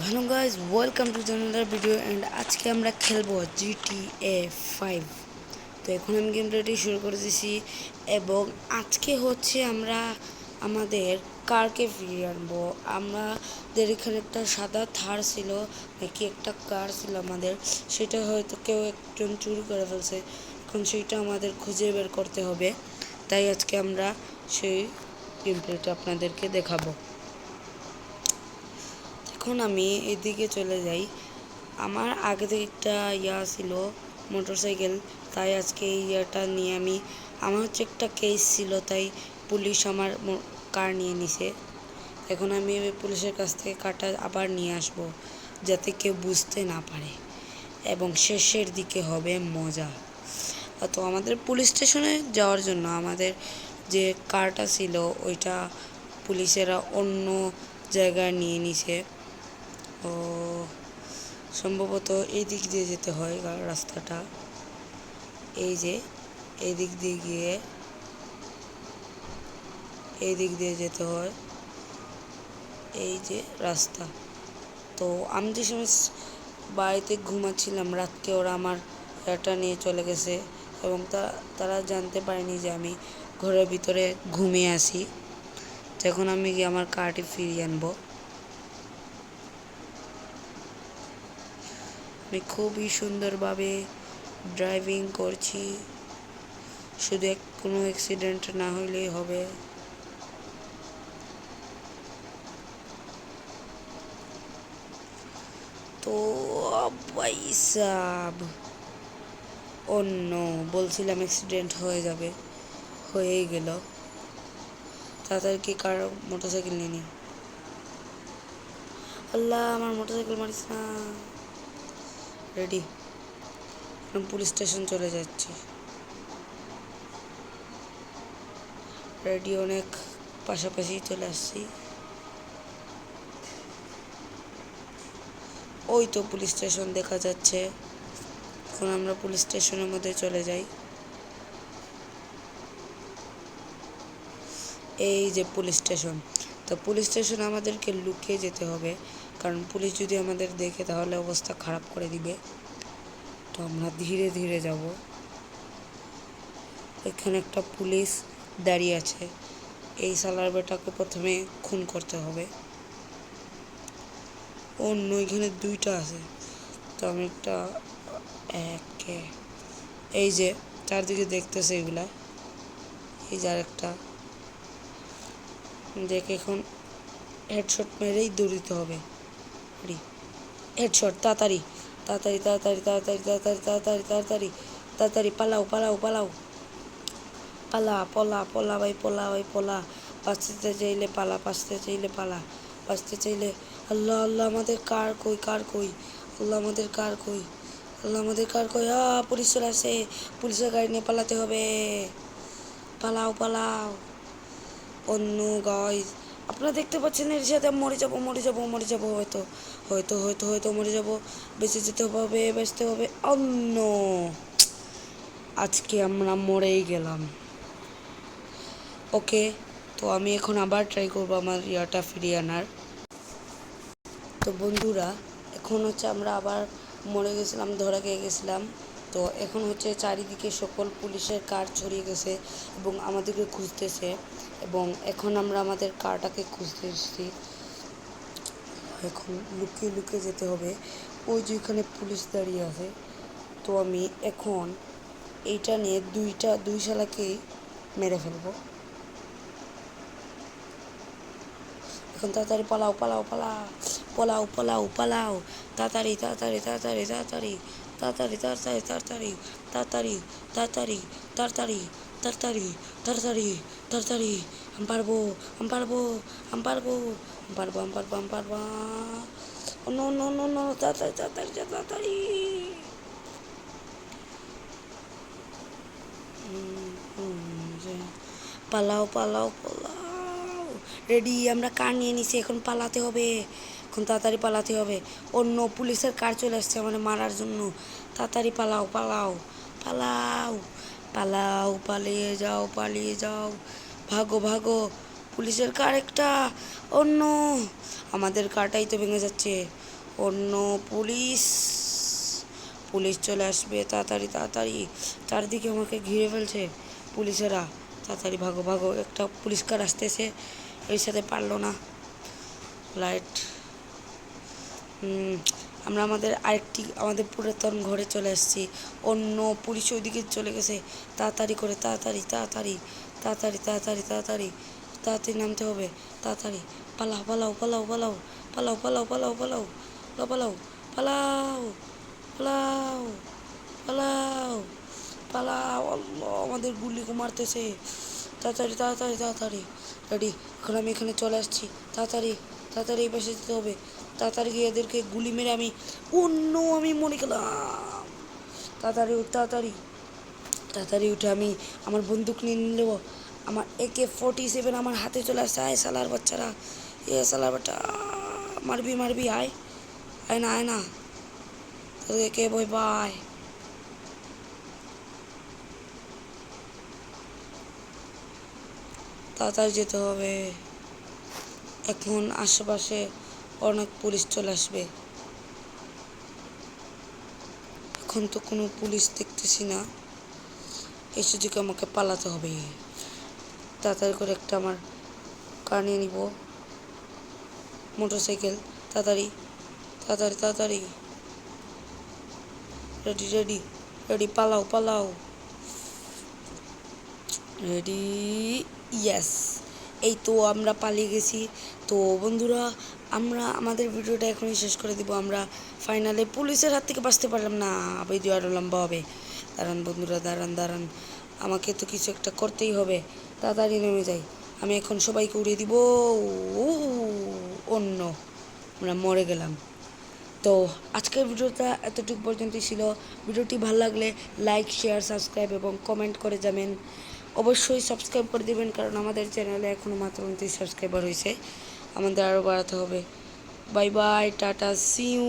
Hello guys, welcome to another video and আজকে আমরা খেলবো GTA 5। তো এখন আমি গেম প্লেটি শুরু করে দিয়েছি এবং আজকে হচ্ছে আমরা আমাদের কারকে ফিরিয়ে আনবো। আমাদের এখানে একটা সাদা থার ছিল, নাকি একটা কার ছিল আমাদের, সেটা হয়তো কেউ একজন চুরি করে ফেলছে। এখন সেইটা আমাদের খুঁজে বের করতে হবে, তাই আজকে আমরা সেই গেম প্লেটা আপনাদেরকে দেখাবো। এখন আমি এদিকে চলে যাই। আমার আগে থেকে একটা ছিল মোটরসাইকেল, তাই আজকে এই ইয়াটা নিয়ে আমার হচ্ছে একটা কেস ছিল, তাই পুলিশ আমার কার নিয়ে নিছে। এখন আমি পুলিশের কাছ থেকে কারটা আবার নিয়ে আসব, যাতে কেউ বুঝতে না পারে এবং শেষের দিকে হবে মজা। তো আমাদের পুলিশ স্টেশনে যাওয়ার জন্য আমাদের যে কারটা ছিল ওইটা পুলিশেরা অন্য জায়গায় নিয়ে নিছে। ও সম্ভবত এই দিক দিয়ে যেতে হয় রাস্তাটা, এই যে এই দিক দিয়ে গিয়ে এই দিক দিয়ে যেতে হয়, এই যে রাস্তা। তো আমি যে সময় বাড়িতে ঘুমাচ্ছিলাম রাতকে ওরা আমার এটা নিয়ে চলে গেছে এবং তারা জানতে পারেনি যে আমি ঘরের ভিতরে ঘুমিয়ে আছি। তখন আমি গিয়ে আমার কারটি ফিরিয়ে আনবো। আমি খুবই সুন্দরভাবে ড্রাইভিং করছি, শুধু কোনো অ্যাক্সিডেন্ট না হইলেই হবে। তো ভাই সাব, অন্য বলছিলাম অ্যাক্সিডেন্ট হয়ে যাবে, হয়েই গেল। তাড়াতাড়ি কি কার মোটরসাইকেল নিয়ে নি। আল্লাহ, আমার মোটরসাইকেল মারিস না। রেডি, পুলিশ স্টেশন চলে যাচ্ছি। রেডি, অনেক পাশাপাশি চলে আসছি। ওই তো পুলিশ স্টেশন দেখা যাচ্ছে। এখন আমরা পুলিশ স্টেশনের মধ্যে চলে যাই। এই যে পুলিশ স্টেশন। তো পুলিশ স্টেশন আমাদেরকে লুকিয়ে যেতে হবে, কারণ পুলিশ যদি আমাদের দেখে তাহলে অবস্থা খারাপ করে দিবে। তো আমরা ধীরে ধীরে যাব। এখানে একটা পুলিশ দাঁড়িয়ে আছে, এই সালার বেটাকে প্রথমে খুন করতে হবে। অন্য এখানে দুইটা আছে, তো আমি একটা এই যে চারদিকে দেখতেছে এগুলা, এই যে আরেকটা দেখে এখন হেডশট মেরেই দৌড়িতে হবে। হেডশট, তাড়াতাড়ি তাড়াতাড়ি তাড়াতাড়ি তাড়াতাড়ি তাড়াতাড়ি তাড়াতাড়ি তাড়াতাড়ি তাড়াতাড়ি পালাও পালাও পালাও, পালা পলা পলা ভাই, পলা ভাই পলা। বাঁচতে চাইলে পালা, বাঁচতে চাইলে পালা, বাঁচতে চাইলে। আল্লাহ আল্লাহ, আমাদের কার কই, কার কই, আল্লাহ আমাদের কার কই, আল্লাহ আমাদের কার কই। পুলিশ চলে আসে, পুলিশের গাড়ি নিয়ে পালাতে হবে। পালাও পালাও। অন্য গাইজ, আপনারা দেখতে পাচ্ছেন এর সাথে মরে যাবো মরে যাবো মরে যাবো, হয়তো হয়তো হয়তো হয়তো মরে যাবো। বেঁচে যেতে হবে, বেঁচতে হবে। অন্য আজকে আমরা মরেই গেলাম। ওকে, তো আমি এখন আবার ট্রাই করবো আমার ইয়াটা ফিরিয়ে আনার। তো বন্ধুরা, এখন হচ্ছে আমরা আবার মরে গেছিলাম, ধরা খেয়ে গেছিলাম। তো এখন হচ্ছে চারিদিকে সকল পুলিশের কার ছড়িয়ে গেছে এবং আমাদেরকে খুঁজতেছে, এবং এখন আমরা আমাদের কারটাকে খুঁজতেছি। এখন লুকিয়ে লুকিয়ে যেতে হবে, ওই যে ওইখানে পুলিশ দাঁড়িয়ে আছে। তো আমি এখন এইটা নিয়ে দুই শালাকেই মেরে ফেলবো। এখন তাড়াতাড়ি পালাও পালাও পালাও, পালাও পালাও পালাও, তাড়াতাড়ি তাড়াতাড়ি তাড়াতাড়ি তাড়াতাড়ি তাড়াতাড়ি তাড়াতাড়ি তাড়াতাড়ি তাড়াতাড়ি তাড়াতাড়ি তাড়াতাড়ি তাড়াতাড়ি তাড়াতাড়ি তাড়াতাড়ি। আমি পারবো, আমি পারবো, আমি পারবো, আমি পারবো, আমি পারবো, আমি পারবো। অন্য অন্য অন্য অন্য, তাড়াতাড়ি তাড়াতাড়ি তাড়াতাড়ি। পালাও পালাও পালাও। রেডি, আমরা কার নিয়ে নিছি, এখন পালাতে হবে, এখন তাড়াতাড়ি পালাতে হবে। অন্য পুলিশের কার চলে আসছে মানে মারার জন্য। তাড়াতাড়ি পালাও পালাও পালাও পালাও, পালিয়ে যাও পালিয়ে যাও, ভাগো ভাগো। পুলিশের কার একটা, অন্য আমাদের কারটাই তো ভেঙে যাচ্ছে। অন্য পুলিশ পুলিশ চলে আসবে, তাড়াতাড়ি তাড়াতাড়ি, চারদিকে আমাকে ঘিরে ফেলছে পুলিশেরা। তাড়াতাড়ি ভাগো ভাগো, একটা পুলিশ কার আসতেছে, এর সাথে পারলো না। লাইট, আমরা আমাদের পুরাতন ঘরে চলে আসছি। অন্য পুলিশ ওইদিকে চলে গেছে। তাড়াতাড়ি করে, তাড়াতাড়ি তাড়াতাড়ি তাড়াতাড়ি তাড়াতাড়ি তাড়াতাড়ি তাড়াতাড়ি নামতে হবে। তাড়াতাড়ি পালাও পালাও পালাও পালাও পালাও পালাও পালাও পালাও পালাও পালাও পালাও পালাও পালাও। আল্লাহ, আমাদের গুলি মারতেছে। তাড়াতাড়ি তাড়াতাড়ি তাড়াতাড়ি, রেডি। এখন আমি এখানে চলে আসছি। তাড়াতাড়ি তাড়াতাড়ি এই পাশে যেতে হবে। তাড়াতাড়ি গিয়ে এদেরকে গুলি মেরে আমি মরে গেলাম। তাড়াতাড়ি উঠ, তাড়াতাড়ি তাড়াতাড়ি উঠে আমি আমার বন্দুক নিয়ে নেব। আমার AK-47 আমার হাতে চলে আসছে। আয় সালার বাচ্চারা, সালার বাচ্চা, মারবি মারবি, আয় আয় না, আয় না, তোদেরকে কে ভয় পায়? তাড়াতাড়ি যেতে হবে। এখন আশেপাশে অনেক পুলিশ চলে আসবে। এখন তো কোনো পুলিশ দেখতেছি না, এই সুযোগে আমাকে পালাতে হবে। তাড়াতাড়ি করে একটা আমার কার নিয়ে নিব, মোটরসাইকেল। তাড়াতাড়ি তাড়াতাড়ি তাড়াতাড়ি, রেডি রেডি রেডি, পালাও পালাও, রেডি, ইয়েস। এই তো আমরা পালিয়ে গেছি। তো বন্ধুরা, আমরা আমাদের ভিডিওটা এখনই শেষ করে দিব। আমরা ফাইনালে পুলিশের হাত থেকে বাঁচতে পারলাম না, ভিডিও আরও লম্বা হবে। দাঁড়ান বন্ধুরা, দাঁড়ান দাঁড়ান, আমাকে তো কিছু একটা করতেই হবে। তাড়াতাড়ি নেমে যাই। আমি এখন সবাইকে উড়িয়ে দিব। অন্য আমরা মরে গেলাম। তো আজকের ভিডিওটা এতটুকু পর্যন্তই ছিল। ভিডিওটি ভালো লাগলে লাইক, শেয়ার, সাবস্ক্রাইব এবং কমেন্ট করে যাবেন। অবশ্যই সাবস্ক্রাইব করে দেবেন, কারণ আমাদের চ্যানেলে এখনও মাত্র 29 সাবস্ক্রাইবার হয়েছে, আমাদের আরও বাড়াতে হবে। Bye bye, tata, see you.